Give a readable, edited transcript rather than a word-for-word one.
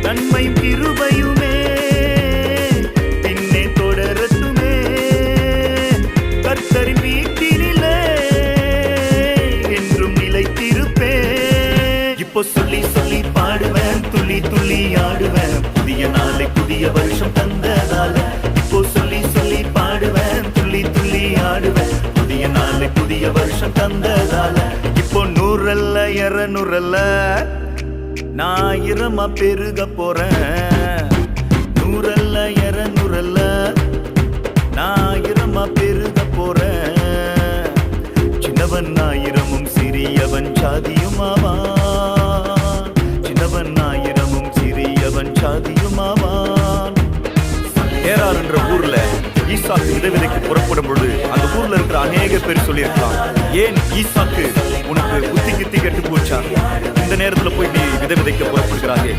நன்மையும் கிருபையுமே பின்னே தொடரட்டுமே. கர்த்தரின் வீட்டினிலே என்றும் நிலைத்திருப்பேன். இப்போ சொல்லி சொல்லி பாடுவேன், துள்ளி துள்ளி ஆடுவேன், புதிய நாளை புதிய வருஷம் தந்ததால. இப்போ சொல்லி சொல்லி பாடுவேன், துள்ளி துள்ளி ஆடுவேன், புதிய நாளை புதிய வருஷம் தந்ததால. இப்போ 100 அல்ல 200 அல்ல, நான் 1000 பெருக போறேன். 100 அல்ல 200 அல்ல, நான் 1000 பெருக போறேன். சின்னவன் 1000 சிறியவன் சாதியுமாவான். சின்னவன் 1000 சிறியவன் சாதியுமாவான். ஏரார் என்ற ஊர்ல ஈசாக்கு விதைவிதைக்கு புறப்படும் பொழுது அந்த ஊர்ல இருக்கிற அநேக பேர் சொல்லியிருக்கலாம், ஏன் ஈசாக்கு உனக்கு புத்தி கித்தி கெட்டு போச்சா, இந்த நேரத்துல போய் நீ விதைவிதைக்க புறப்படுகிறாயே,